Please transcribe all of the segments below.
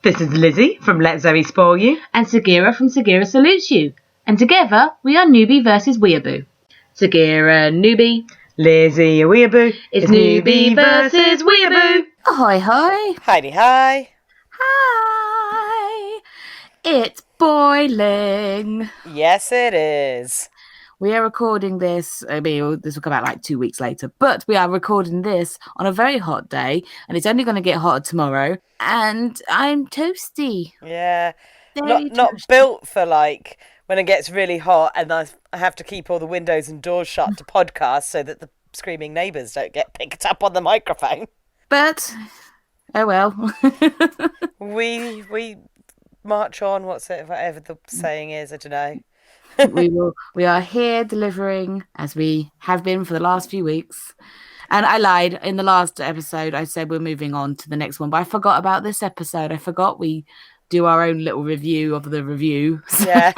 This is Lizzie from Let Zoe Spoil You. And Sagira from Sagira Salutes You. And together, we are Newbie versus Weeaboo. Sagira, Newbie. Lizzie, a Weeaboo. It's Newbie versus Weeaboo. Ahoy, hoy. Heidi, hi. Hi. It's boiling. Yes, it is. We are recording this, this will come out like 2 weeks later, but we are recording this on a very hot day, and it's only going to get hotter tomorrow, and I'm toasty. Yeah, Very not toasty. built for like when it gets really hot and I have to keep all the windows and doors shut to podcast so that the screaming neighbours don't get picked up on the microphone. But, oh well. We march on, whatever the saying is, I don't know. We are here delivering as we have been for the last few weeks. And I lied. In the last episode, I said we're moving on to the next one, but I forgot about this episode. I forgot we do our own little review of the review. Yeah.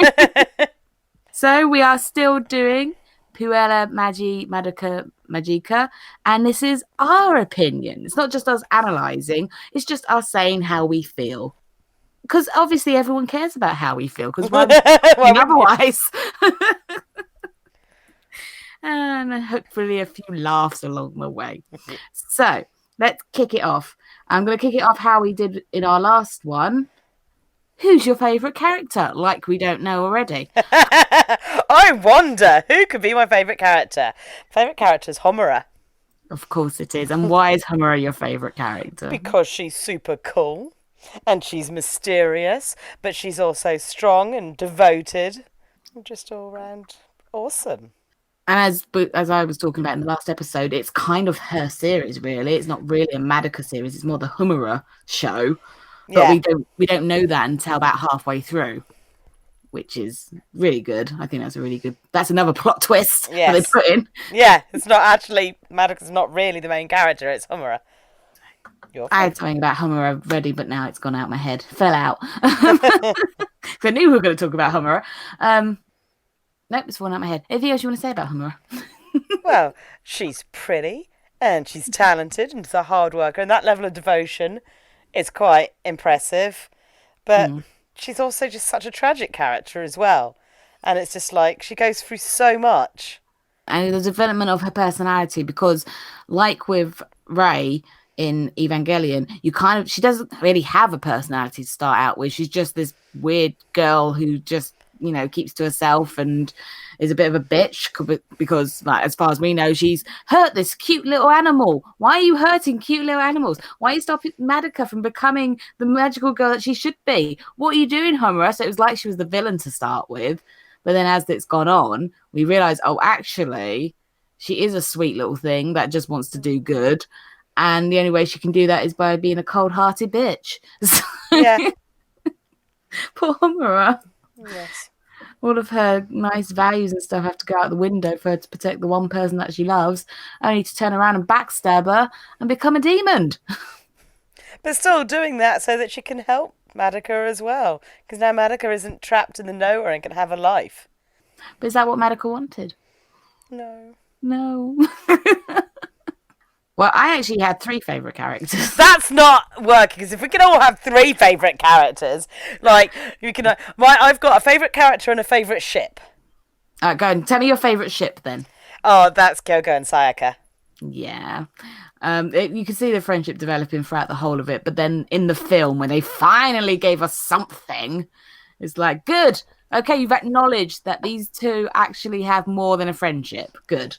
So we are still doing Puella Magica, and this is our opinion. It's not just us analysing, it's just us saying how we feel. Because obviously everyone cares about how we feel, because otherwise. And hopefully a few laughs along the way. So let's kick it off. I'm going to kick it off how we did in our last one. Who's your favourite character? Like we don't know already. I wonder who could be my favourite character. Favourite character is Homura. Of course it is. And why is Homura your favourite character? Because she's super cool. And she's mysterious, but she's also strong and devoted. Just all round awesome. And as I was talking about in the last episode, it's kind of her series, really. It's not really a Madoka series. It's more the Homura show. But we don't know that until about halfway through, which is really good. I think that's another plot twist that they put in. Yeah, it's not actually, Madoka's not really the main character, it's Homura. I had something about Homura ready, but now it's gone out my head. Fell out. I knew we were going to talk about Homura. Nope, it's fallen out my head. Anything else you want to say about Homura? Well, she's pretty and she's talented and she's a hard worker, and that level of devotion is quite impressive. But she's also just such a tragic character as well. And it's just like she goes through so much. And the development of her personality, because like with Rei in Evangelion, she doesn't really have a personality to start out with. She's just this weird girl who just, keeps to herself and is a bit of a bitch because, like, as far as we know, she's hurt this cute little animal. Why are you hurting cute little animals? Why are you stopping Madoka from becoming the magical girl that she should be? What are you doing, Homura? So it was like she was the villain to start with. But then as it's gone on, we realise, actually, she is a sweet little thing that just wants to do good. And the only way she can do that is by being a cold-hearted bitch. Yeah. Poor Homura. Yes. All of her nice values and stuff have to go out the window for her to protect the one person that she loves, only to turn around and backstab her and become a demon. But still doing that so that she can help Madoka as well. Because now Madoka isn't trapped in the nowhere and can have a life. But is that what Madoka wanted? No. Well, I actually had 3 favourite characters. That's not working, because if we can all have 3 favourite characters, like, you can. I've got a favourite character and a favourite ship. All right, go and tell me your favourite ship then. Oh, that's Kyoko and Sayaka. Yeah. You can see the friendship developing throughout the whole of it, but then in the film, when they finally gave us something, it's like, good. Okay, you've acknowledged that these two actually have more than a friendship. Good.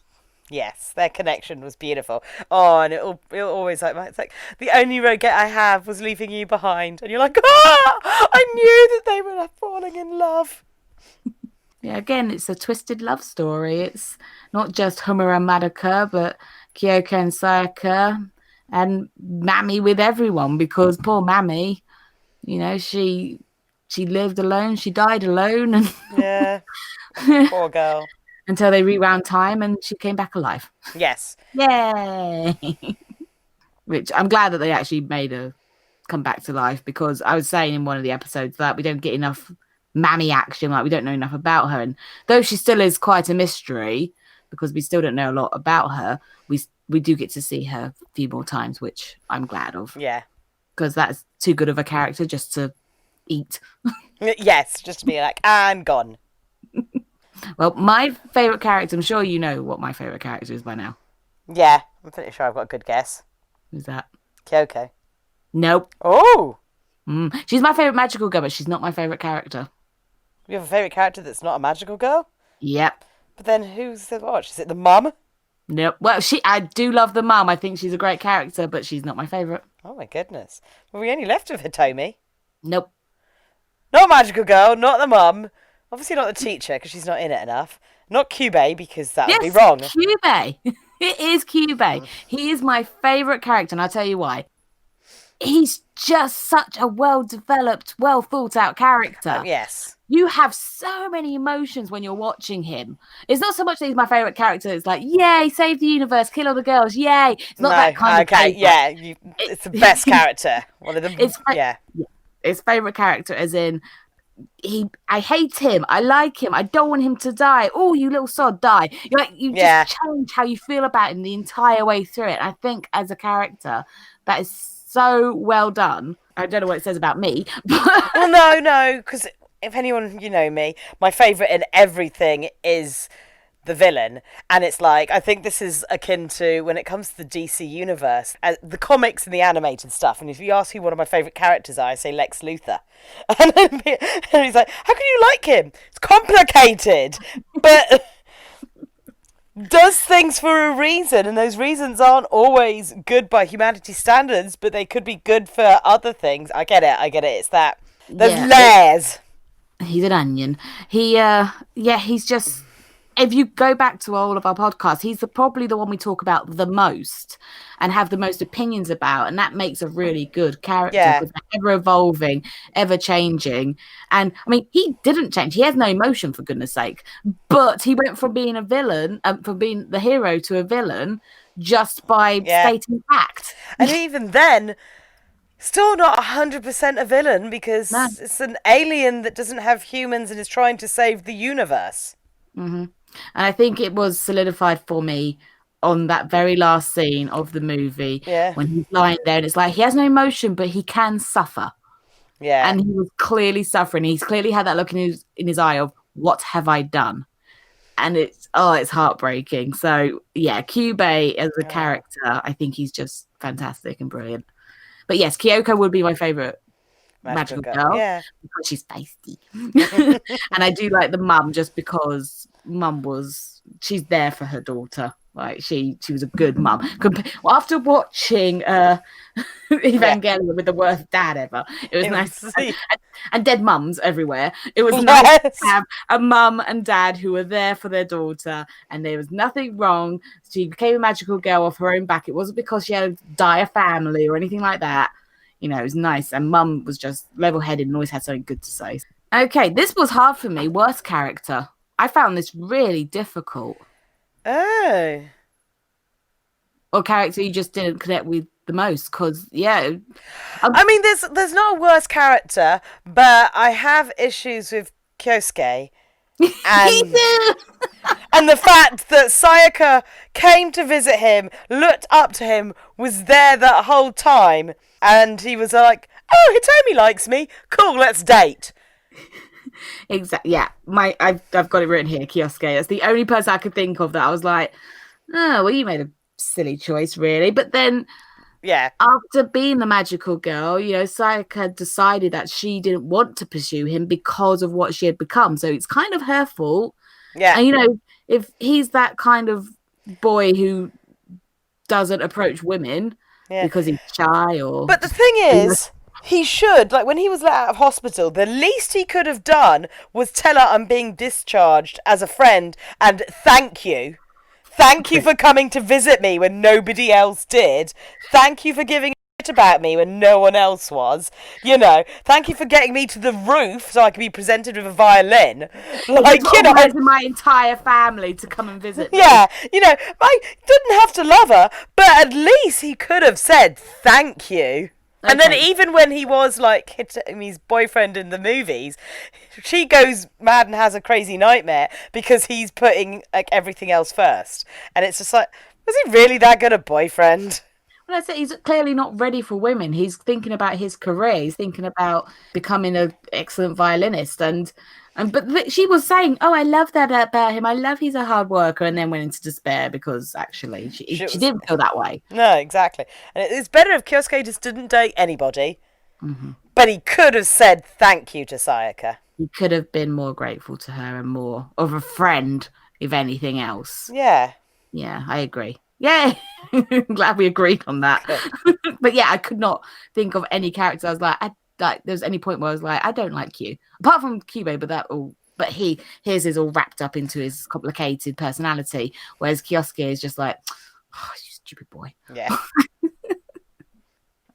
Yes, their connection was beautiful. Oh, and it'll always it's like the only regret I have was leaving you behind, and you're like, I knew that they were falling in love. Yeah, again, it's a twisted love story. It's not just Homura and Madoka, but Kyoko and Sayaka, and Mami with everyone, because poor Mami, she lived alone, she died alone, and yeah, poor girl. Until they rewound time and she came back alive. Yes. Yay! Which I'm glad that they actually made her come back to life, because I was saying in one of the episodes that we don't get enough Mami action, like we don't know enough about her. And though she still is quite a mystery, because we still don't know a lot about her, we do get to see her a few more times, which I'm glad of. Yeah. because that's too good of a character just to eat. Yes, just to be like, and gone. Well, my favorite character, I'm sure you know what my favorite character is by now. Yeah, I'm pretty sure I've got a good guess. Who's that? Kyoko. Nope. Oh, She's my favorite magical girl, but she's not my favorite character. you have a favourite character that's not a magical girl? Yep. But then who's the watch? Is it the mum? Nope. Well, I do love the mum. I think she's a great character, but she's not my favorite. Oh my goodness. Well, we only left with Hitomi. Nope. Not magical girl, not the mum. Obviously not the teacher, because she's not in it enough. Not Kyubey, because that would be wrong. Kyubey. It is Kyubey. He is my favorite character, and I'll tell you why. He's just such a well-developed, well-thought-out character. Yes. You have so many emotions when you're watching him. It's not so much that he's my favorite character. It's like, yay, save the universe, kill all the girls, yay. It's not that kind of okay, favourite. yeah. It's the best character. One of them. Yeah. His favorite character, as in, I hate him. I like him. I don't want him to die. Oh, you little sod, die. You just change how you feel about him the entire way through it. I think as a character, that is so well done. I don't know what it says about me. Well, no, because if anyone, you know me, my favourite in everything is the villain. And it's like, I think this is akin to when it comes to the DC universe, the comics and the animated stuff. And if you ask who one of my favourite characters are, I say Lex Luthor. And he's like, how can you like him? It's complicated, but does things for a reason. And those reasons aren't always good by humanity's standards, but they could be good for other things. I get it. It's that. There's layers. He's an onion. He's just... If you go back to all of our podcasts, he's probably the one we talk about the most and have the most opinions about. And that makes a really good character. Yeah. Because they're ever evolving, ever changing. And I mean, he didn't change. He has no emotion, for goodness sake. But he went from being a villain, from being the hero to a villain, just by stating fact. And even then, still not 100% a villain, because it's an alien that doesn't have humans and is trying to save the universe. Mm-hmm. And I think it was solidified for me on that very last scene of the movie when he's lying there and it's like he has no emotion, but he can suffer. Yeah. And he was clearly suffering. He's clearly had that look in his eye of, what have I done? And it's heartbreaking. So yeah, Kyubey as a character, I think he's just fantastic and brilliant. But yes, Kyoko would be my favorite magical girl because she's feisty. And I do like the mum just because she's there for her daughter. Like she was a good mum. After watching Evangelion with the worst dad ever, it was nice to see. And dead mums everywhere. It was nice to have a mum and dad who were there for their daughter, and there was nothing wrong. She became a magical girl off her own back. It wasn't because she had a dire family or anything like that. You know, it was nice. And mum was just level-headed and always had something good to say. Okay, this was hard for me. Worst character. I found this really difficult. Oh. Or character you just didn't connect with the most, because, I mean, there's not a worst character, but I have issues with Kyosuke. And, and the fact that Sayaka came to visit him, looked up to him, was there that whole time, and he was like, oh, Hitomi likes me. Cool, let's date. Exactly. Yeah, I've got it written here. Kyosuke. That's the only person I could think of that I was like, oh, well, you made a silly choice, really. But then, after being the magical girl, Sayaka decided that she didn't want to pursue him because of what she had become. So it's kind of her fault. Yeah. And if he's that kind of boy who doesn't approach women because he's shy, but the thing is, he should, like, when he was let out of hospital, the least he could have done was tell her, I'm being discharged as a friend, and thank you. Thank you for coming to visit me when nobody else did. Thank you for giving a shit about me when no one else was. Thank you for getting me to the roof so I could be presented with a violin. My entire family to come and visit me. Yeah, I didn't have to love her, but at least he could have said thank you. Okay. And then even when he was like Hitomi's boyfriend in the movies, she goes mad and has a crazy nightmare because he's putting like everything else first. And it's just like, was he really that good a boyfriend? Well, that's it. He's clearly not ready for women. He's thinking about his career. He's thinking about becoming an excellent violinist. She was saying, "Oh, I love that about him. I love he's a hard worker," and then went into despair because actually she didn't feel that way. No, exactly. And it's better if Kyosuke just didn't date anybody, but he could have said thank you to Sayaka. He could have been more grateful to her and more of a friend, if anything else. Yeah. Yeah, I agree. Yeah, glad we agreed on that. But yeah, I could not think of any character. I was like, there was any point where I was like, I don't like you, apart from Kyubey, but his is all wrapped up into his complicated personality, whereas Kyosuke is just like, oh, you stupid boy. Yeah.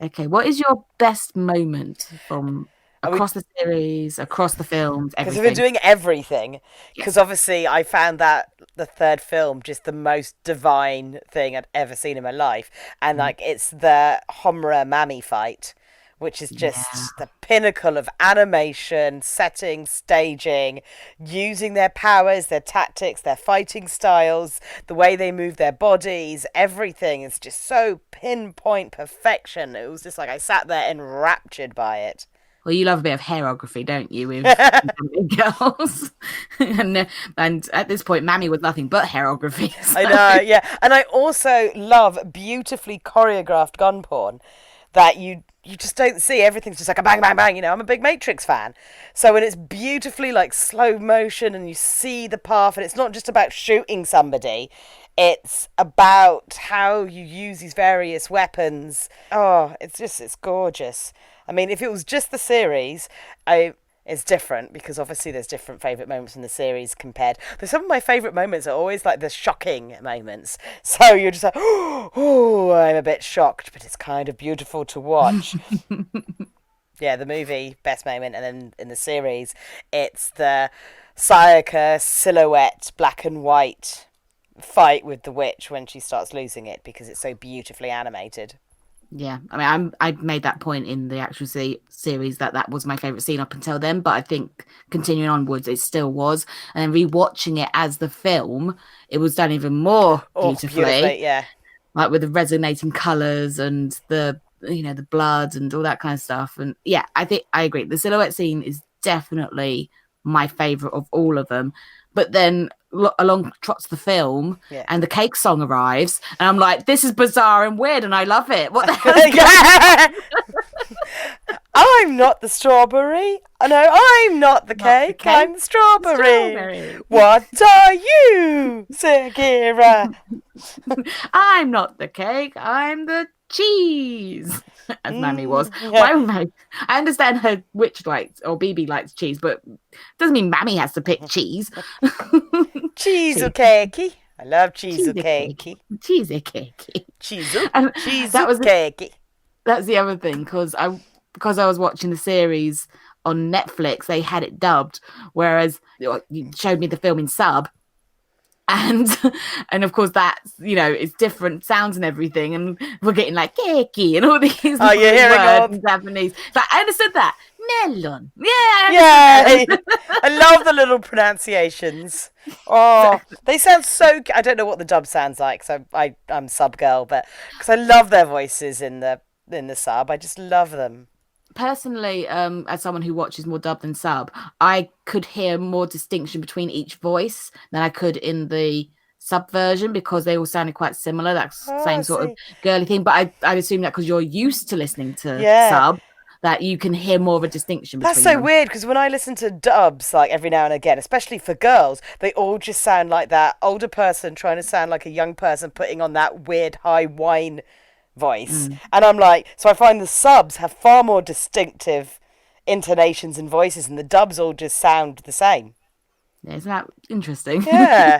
Okay, what is your best moment from across the series, across the films, because everything? we're doing everything. Because obviously I found that the third film just the most divine thing I'd ever seen in my life. And like it's the Homura Mami fight, which is just the pinnacle of animation, setting, staging, using their powers, their tactics, their fighting styles, the way they move their bodies, everything is just so pinpoint perfection. It was just like I sat there enraptured by it. Well, you love a bit of hairography, don't you, with girls? and at this point, Mami was nothing but hairography. So. I know, yeah. And I also love beautifully choreographed gun porn that you just don't see. Everything's just like a bang, bang, bang. You know, I'm a big Matrix fan. So when it's beautifully like slow motion and you see the path, and it's not just about shooting somebody, it's about how you use these various weapons. Oh, it's gorgeous. I mean, if it was just the series, it's different because obviously there's different favourite moments in the series compared. But some of my favourite moments are always like the shocking moments. So you're just like, oh, I'm a bit shocked, but it's kind of beautiful to watch. Yeah, the movie, best moment. And then in the series, it's the Sayaka silhouette, black and white fight with the witch when she starts losing it because it's so beautifully animated. Yeah, I mean, I made that point in the actual series that was my favourite scene up until then, but I think continuing onwards, it still was. And then rewatching it as the film, it was done even more beautifully. Yeah. Like with the resonating colours and the blood and all that kind of stuff. And yeah, I think I agree. The silhouette scene is definitely my favourite of all of them. But then along trots the film and the cake song arrives and I'm like, this is bizarre and weird and I love it. What the hell is I'm not the strawberry. No, I'm not the cake. I'm the strawberry. What are you, Sagira? I'm not the cake. I'm the cheese. As Mami was. Yeah. I understand her witch likes or BB likes cheese, but doesn't mean Mami has to pick cheese. Cheese or cakey. I love cheese or cakey. Cheese or cakey. Cheese or cakey. That's the other thing because I was watching the series on Netflix. They had it dubbed, whereas you showed me the film in sub. And of course that's, it's different sounds and everything. And we're getting like keki and all these you're hearing words in Japanese. Like, I understood that. Melon. Yeah. Yeah. I love the little pronunciations. Oh, they sound so... I don't know what the dub sounds like, so I'm sub girl, but because I love their voices in the sub. I just love them. Personally, as someone who watches more dub than sub, I could hear more distinction between each voice than I could in the sub version because they all sounded quite similar. That same sort of girly thing. But I'd assume that because you're used to listening to sub, that you can hear more of a distinction between That's so them. weird because when I listen to dubs, like every now and again, especially for girls, they all just sound like that older person trying to sound like a young person putting on that weird high whine voice. And I'm like, so I find the subs have far more distinctive intonations and voices and the dubs all just sound the same. Yeah, isn't that interesting? Yeah.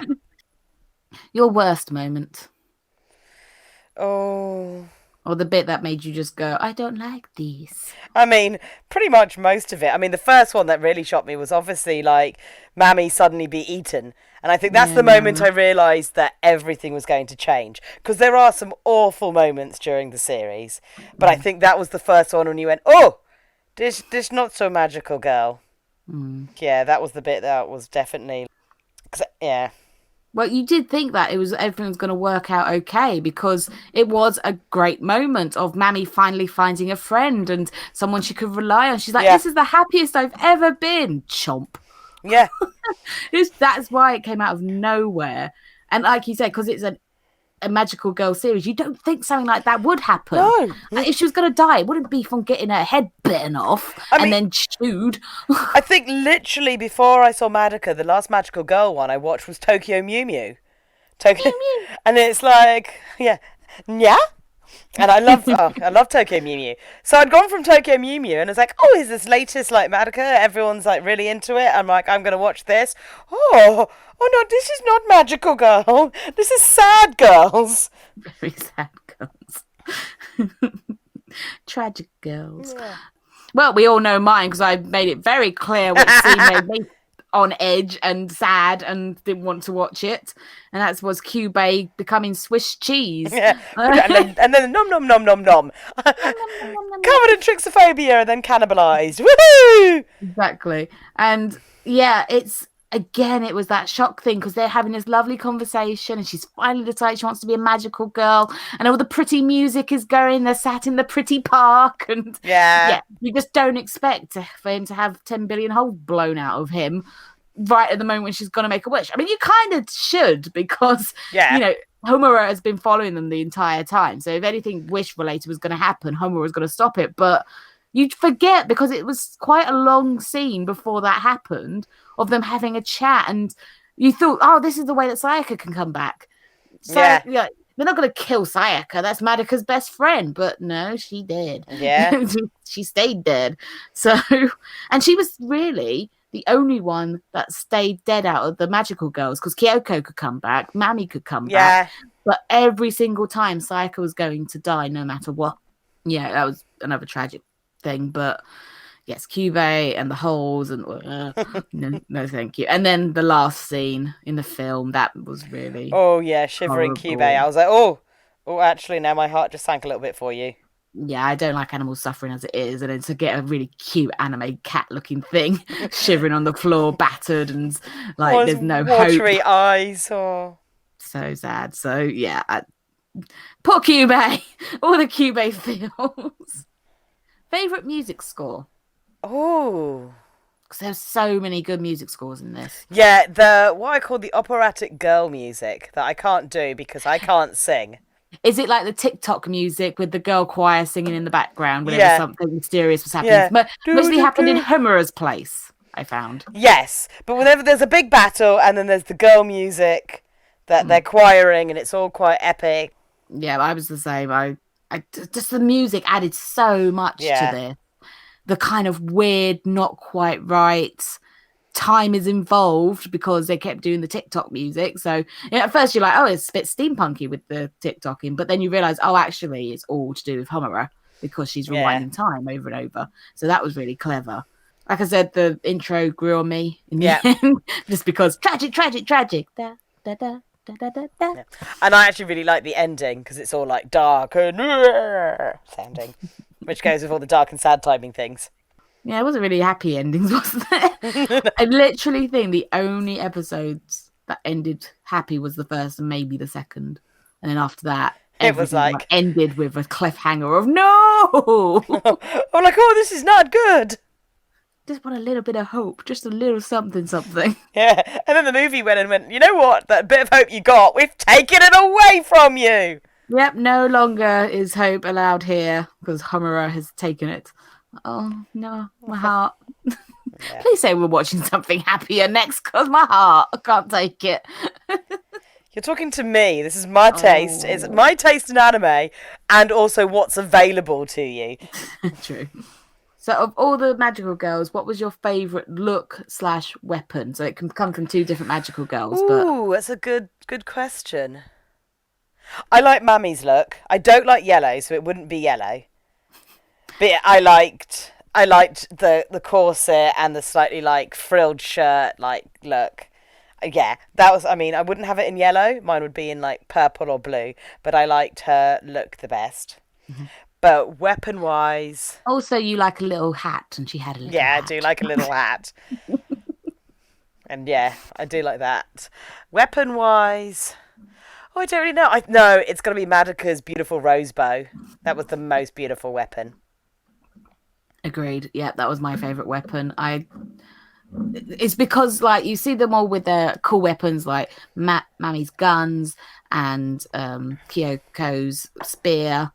Your worst moment? Oh. Or the bit that made you just go, I don't like these. I mean, pretty much most of it. I mean, the first one that really shocked me was obviously like Mami suddenly be eaten. And I think that's the moment I realised that everything was going to change. Because there are some awful moments during the series. But I think that was the first one when you went, oh, this not so magical girl. Yeah, that was the bit that was definitely... Yeah. Well, you did think that everything was going to work out okay because it was a great moment of Mammy finally finding a friend and someone she could rely on. She's like, Yeah. this is the happiest I've ever been. Chomp. Yeah. That's why it came out of nowhere. And like you said, because it's a magical girl series, you don't think something like that would happen. No. And if she was going to die, it wouldn't be from getting her head bitten off and then chewed. I think literally before I saw Madoka, the last magical girl one I watched was Tokyo Mew Mew. Tokyo, and it's like, yeah. And I love Tokyo Mew Mew. So I'd gone from Tokyo Mew Mew and it's like, oh, is this latest like Madoka? Everyone's like really into it. I'm like, I'm gonna watch this. Oh no, this is not magical girl. This is sad girls. Very sad girls. Tragic girls. Yeah. Well, we all know mine because I made it very clear which scene made me on edge and sad and didn't want to watch it. And that was Kyubey becoming Swiss cheese. Yeah. and then nom nom nom nom nom. Covered in trixophobia and then cannibalized. Woohoo! Exactly. And yeah, it was that shock thing because they're having this lovely conversation and she's finally decided she wants to be a magical girl and all the pretty music is going. They're sat in the pretty park and you just don't expect for him to have 10 billion holes blown out of him right at the moment when she's going to make a wish. I mean, you kind of should because, Homura has been following them the entire time. So if anything wish related was going to happen, Homura was going to stop it. But you'd forget because it was quite a long scene before that happened of them having a chat, and you thought, oh, this is the way that Sayaka can come back. So they're not going to kill Sayaka. That's Madoka's best friend. But no, she did. Yeah. She stayed dead. So, and she was really the only one that stayed dead out of the magical girls because Kyoko could come back, Mami could come back. But every single time Sayaka was going to die no matter what. Yeah, that was another tragic thing, but yes, Kyubey and the holes and no thank you. And then the last scene in the film, that was really shivering horrible. Kyubey. I was like, oh actually now my heart just sank a little bit for you. Yeah, I don't like animals suffering as it is, and then to get a really cute anime cat looking thing shivering on the floor, battered and like there's no watery hope. eyes. So sad. So yeah, poor Kyubey. All the Kyubey feels. Favorite music score? Oh, because there's so many good music scores in this. Yeah, the what I call the operatic girl music that I can't do because I can't sing. Is it like the TikTok music with the girl choir singing in the background whenever something mysterious was happening? But mostly happened in Homura's place, I found. Yes, but whenever there's a big battle and then there's the girl music that they're choiring and it's all quite epic. Yeah, I was the same. I just the music added so much to this. The kind of weird, not quite right time is involved because they kept doing the TikTok music. So at first you're like, oh, it's a bit steampunky with the TikToking, but then you realize, oh, actually it's all to do with Homura because she's rewinding time over and over. So that was really clever. Like I said, the intro grew on me in the end, just because tragic. Da, da, da. Da, da, da, da. Yeah. And I actually really like the ending because it's all like dark and sounding, which goes with all the dark and sad timing things. Yeah, it wasn't really happy endings, was there? I literally think the only episodes that ended happy was the first and maybe the second. And then after that, it was like ended with a cliffhanger of no! I'm like, oh, this is not good. Just want a little bit of hope, just a little something. Yeah, and then the movie went, you know what? That bit of hope you got, we've taken it away from you. Yep, no longer is hope allowed here because Homura has taken it. Oh, no, my heart. Please say we're watching something happier next because my heart, I can't take it. You're talking to me. This is my taste. It's my taste in anime and also what's available to you. True. So of all the magical girls, what was your favourite look/weapon? So it can come from two different magical girls. Ooh, that's a good question. I like Mami's look. I don't like yellow, so it wouldn't be yellow. But I liked the corset and the slightly like frilled shirt like look. Yeah, that was, I mean, I wouldn't have it in yellow. Mine would be in like purple or blue, but I liked her look the best. Mm-hmm. But weapon-wise... Also, you like a little hat, and she had a little hat. Yeah, I do like a little hat. And yeah, I do like that. Weapon-wise, I don't really know. No, it's got to be Madoka's beautiful rose bow. That was the most beautiful weapon. Agreed. Yeah, that was my favorite weapon. It's because like you see them all with their cool weapons like Mami's guns and Kyoko's spear,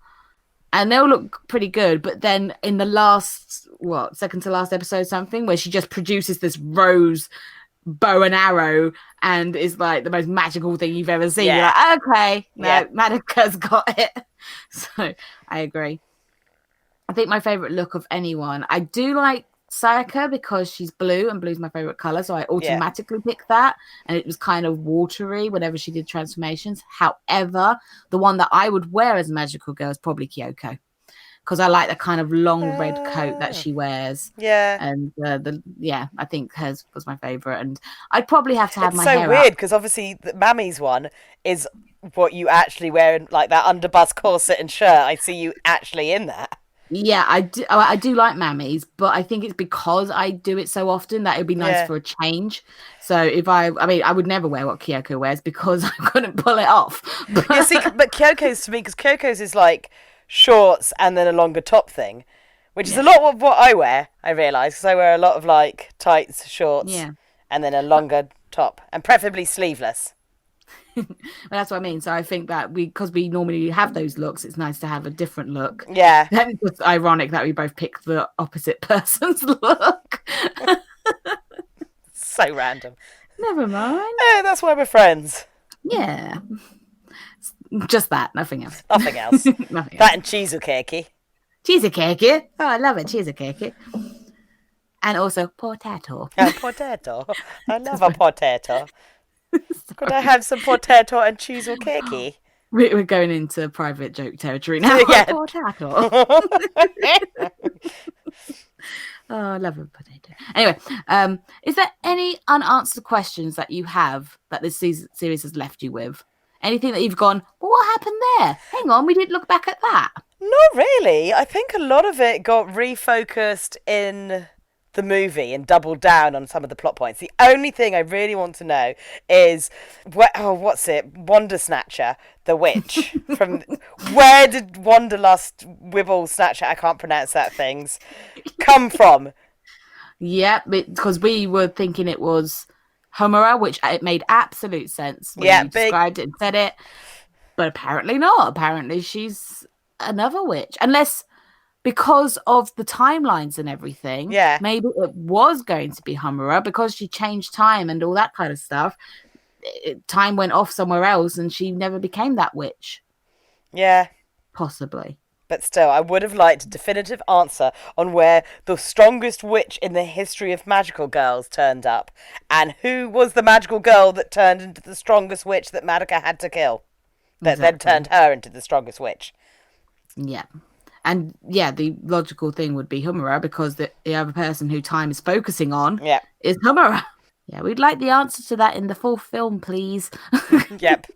and they all look pretty good. But then in the last second to last episode, something where she just produces this rose bow and arrow and is like the most magical thing you've ever seen. Yeah. You're like, okay, no, Yeah. Madoka's got it. So I agree. I think my favorite look of anyone, I do like Sayaka because she's blue and blue's my favorite color, so I automatically picked that, and it was kind of watery whenever she did transformations. However, the one that I would wear as a magical girl is probably Kyoko, because I like the kind of long red coat that she wears. Yeah. And I think hers was my favorite, and I'd probably have to have It's my so hair weird up. because obviously Mami's one is what you actually wear, in, like that underbust corset and shirt. I see you actually in that. Yeah, I do like Mammy's, but I think it's because I do it so often that it would be nice for a change. So if I would never wear what Kyoko wears because I couldn't pull it off. Yeah, see, but Kyoko's to me, because Kyoko's is like shorts and then a longer top thing, which is a lot of what I wear, I realise, because I wear a lot of like tights, shorts, and then a longer top, and preferably sleeveless. Well, that's what I mean. So I think that because we normally have those looks, it's nice to have a different look. Yeah. Then it's just ironic that we both picked the opposite person's look. So random. Never mind. Yeah, that's why we're friends. Yeah. Just that, nothing else. Nothing else. Nothing else. That and cheesecake. Cheesecake. Oh, I love it. Cheesecake. And also potato. Potato. I love a potato. Could I have some potato and cheesecake? We're going into private joke territory now. Yeah. Potato. Oh, I love a potato. Anyway, is there any unanswered questions that you have that this series has left you with? Anything that you've gone, well, what happened there? Hang on, we didn't look back at that. Not really. I think a lot of it got refocused in the movie and doubled down on some of the plot points. The only thing I really want to know is what's it? Wanda Snatcher, the witch. From where did Wanderlust Wibble Snatcher, I can't pronounce that things, come from? Yeah, because we were thinking it was Homura, which it made absolute sense when you described it and said it. But apparently not. Apparently she's another witch. Unless because of the timelines and everything, maybe it was going to be Homura because she changed time and all that kind of stuff. Time went off somewhere else and she never became that witch. Yeah. Possibly. But still, I would have liked a definitive answer on where the strongest witch in the history of magical girls turned up. And who was the magical girl that turned into the strongest witch that Madoka had to kill. That then turned her into the strongest witch. Yeah. And yeah, the logical thing would be Homura because the other person who time is focusing on is Homura. Yeah, we'd like the answer to that in the full film, please. Yep.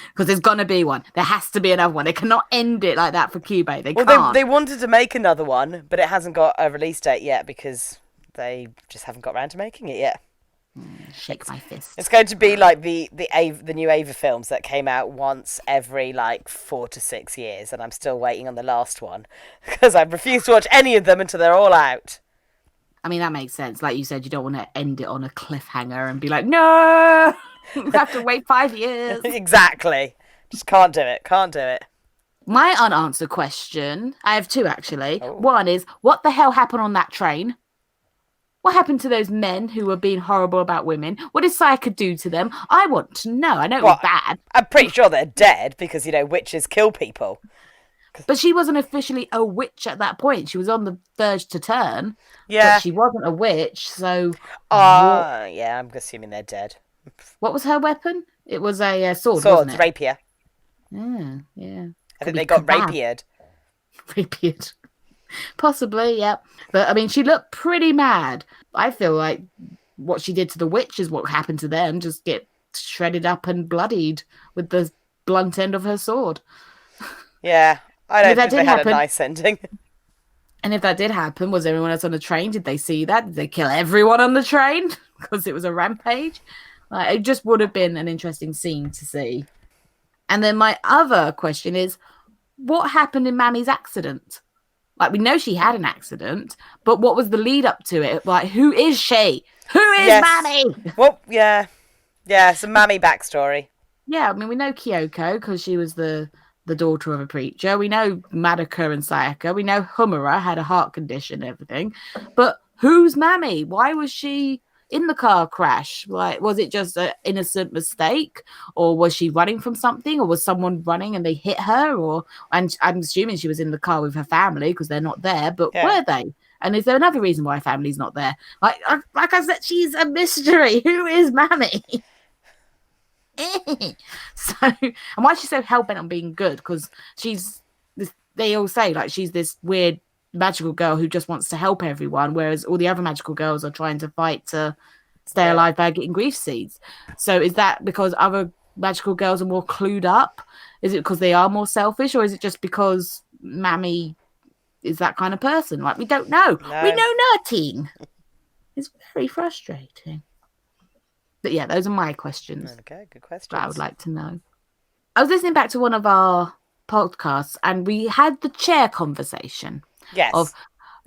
Because there's going to be one. There has to be another one. They cannot end it like that for Kyubey. They can't. Well, they wanted to make another one, but it hasn't got a release date yet because they just haven't got around to making it yet. Shake my fist. It's going to be like the new Ava films that came out once every like 4 to 6 years, and I'm still waiting on the last one because I refuse to watch any of them until they're all out. I mean, that makes sense. Like you said, you don't want to end it on a cliffhanger and be like, no, we have to wait 5 years. Exactly. Just can't do it. Can't do it. My unanswered question, I have two actually. Oh. One is, what the hell happened on that train? What happened to those men who were being horrible about women? What did Sayaka do to them? I want to know. I know it was bad. I'm pretty sure they're dead because, witches kill people. But she wasn't officially a witch at that point. She was on the verge to turn. Yeah. But she wasn't a witch, so... yeah, I'm assuming they're dead. What was her weapon? It was a sword, wasn't it? Rapier. Yeah. I think they got rapiered. Rapiered. Possibly, yeah. But, I mean, she looked pretty mad. I feel like what she did to the witch is what happened to them. Just get shredded up and bloodied with the blunt end of her sword. Yeah, I don't think they had a nice ending. And if that did happen, was everyone else on the train? Did they see that? Did they kill everyone on the train? because it was a rampage. Like, it just would have been an interesting scene to see. And then my other question is, what happened in Mammy's accident? Like, we know she had an accident, but what was the lead up to it? Like, who is she? Who is Mammy? Well, yeah. Yeah, some Mammy backstory. Yeah, I mean, we know Kyoko because she was the daughter of a preacher. We know Madoka and Sayaka. We know Humura had a heart condition and everything. But who's Mammy? Why was she in the car crash? Like, was it just an innocent mistake? Or was she running from something? Or was someone running and they hit her? And I'm assuming she was in the car with her family because they're not there. But were they? And is there another reason why her family's not there? Like I said, she's a mystery. Who is Mammy? So, and why is she so hell-bent on being good? Because she's this, they all say like she's this weird magical girl who just wants to help everyone, whereas all the other magical girls are trying to fight to stay alive by getting grief seeds. So is that because other magical girls are more clued up? Is it because they are more selfish, or is it just because Mammy is that kind of person? Like, we don't know. No. We know nothing. It's very frustrating. But yeah, those are my questions. Okay, good questions. I would like to know. I was listening back to one of our podcasts and we had the chair conversation. Yes. Of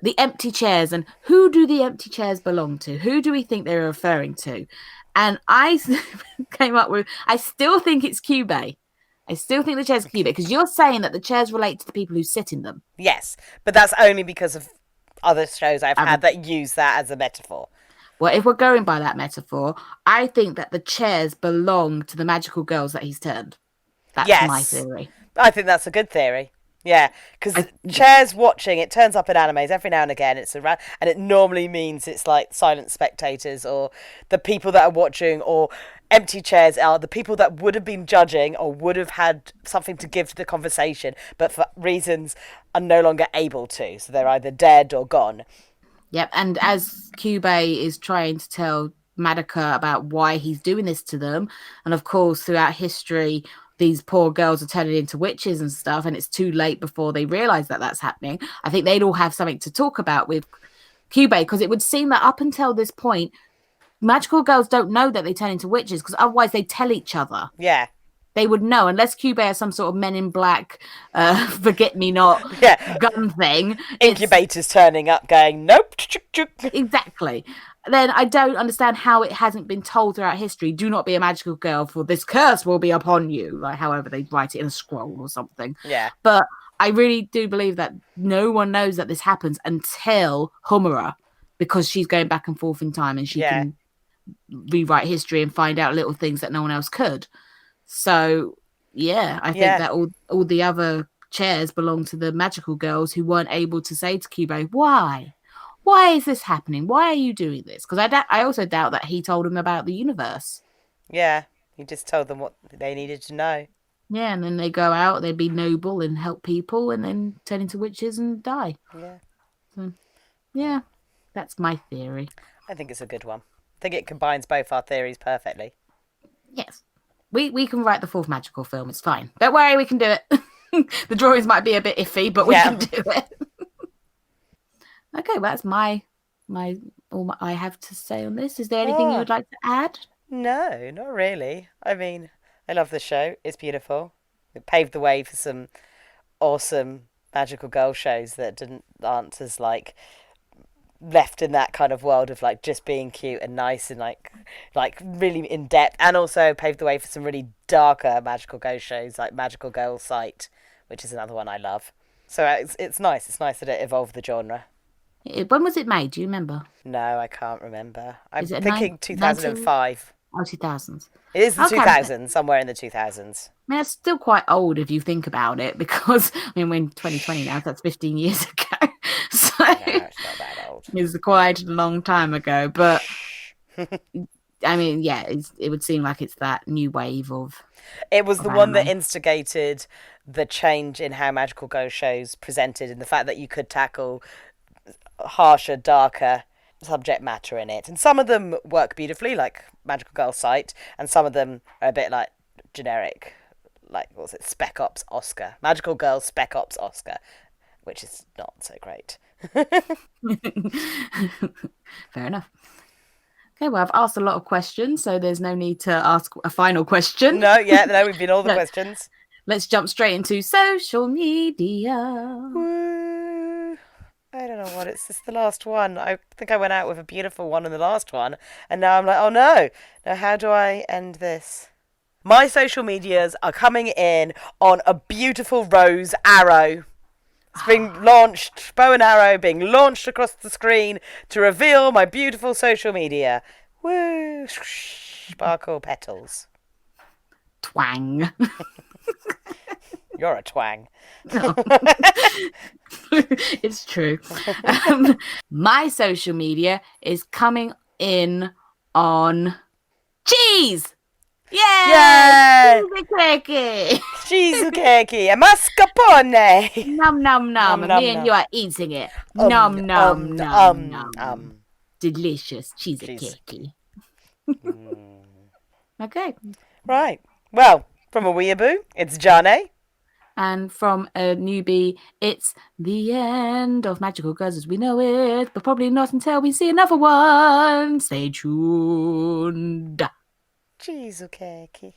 the empty chairs and who do the empty chairs belong to? Who do we think they're referring to? And I came up with, I still think it's Kyubey. I still think the chairs are Kyubey because you're saying that the chairs relate to the people who sit in them. Yes, but that's only because of other shows I've had that use that as a metaphor. Well, if we're going by that metaphor, I think that the chairs belong to the magical girls that he's turned. That's my theory. I think that's a good theory. Yeah, because chairs watching, it turns up in animes every now and again. And it normally means it's like silent spectators or the people that are watching, or empty chairs are the people that would have been judging or would have had something to give to the conversation, but for reasons are no longer able to. So they're either dead or gone. Yep, and as Kyubey is trying to tell Madoka about why he's doing this to them, and of course throughout history these poor girls are turning into witches and stuff, and it's too late before they realise that that's happening. I think they'd all have something to talk about with Kyubey, because it would seem that up until this point, magical girls don't know that they turn into witches, because otherwise they tell each other. Yeah. They would know, unless Kyubey has some sort of Men in Black forget-me-not gun thing. Incubators turning up going, nope. Exactly. Then I don't understand how it hasn't been told throughout history, do not be a magical girl, for this curse will be upon you. Like, however they write it in a scroll or something. Yeah. But I really do believe that no one knows that this happens until Humura, because she's going back and forth in time and she can rewrite history and find out little things that no one else could. So, yeah, I think that all the other chairs belong to the magical girls who weren't able to say to Kyubey, why? Why is this happening? Why are you doing this? Because I also doubt that he told them about the universe. Yeah, he just told them what they needed to know. Yeah, and then they go out, they'd be noble and help people, and then turn into witches and die. Yeah. So, yeah, that's my theory. I think it's a good one. I think it combines both our theories perfectly. Yes. We can write the fourth magical film. It's fine. Don't worry, we can do it. The drawings might be a bit iffy, but we can do it. Okay, well, that's all I have to say on this. Is there anything you would like to add? No, not really. I mean, I love the show. It's beautiful. It paved the way for some awesome magical girl shows that aren't as like left in that kind of world of like just being cute and nice and like really in depth, and also paved the way for some really darker magical girl shows like Magical Girl Sight, which is another one I love. So it's nice. It's nice that it evolved the genre. When was it made? Do you remember? No, I can't remember. I'm thinking 2005. Oh, 2000s. It is the 2000s, somewhere in the 2000s. I mean, it's still quite old if you think about it, because I mean, we're in 2020 now, so that's 15 years ago. So no, it's not that old. It's quite a long time ago, but I mean, yeah, it would seem like it's that new wave of. It was the one that instigated the change in how magical girl shows presented, and the fact that you could tackle harsher, darker subject matter in it. And some of them work beautifully, like Magical Girl Sight, and some of them are a bit like generic, like, what was it, Spec Ops Oscar. Magical Girl Spec Ops Oscar, which is not so great. Fair enough. Okay, well, I've asked a lot of questions, so there's no need to ask a final question. No, we've been all the No. questions. Let's jump straight into social media. Woo. I don't know what it's the last one. I think I went out with a beautiful one in the last one, and now I'm like, oh no. Now how do I end this? My social medias are coming in on a beautiful rose arrow. It's being launched, bow and arrow being launched across the screen to reveal my beautiful social media. Woo! Sparkle petals. Twang. You're a twang. It's true. My social media is coming in on cheese. Yay! Cheesecake. Cheesecake and mascarpone. Num num num. Nom, And me nom, and you are eating it. Num num num. Delicious cheesecake. Okay. Right. Well, from a weeaboo, it's Jane. And from a newbie, it's the end of Magical Girls as we know it, but probably not until we see another one. Stay tuned. Cheesecake.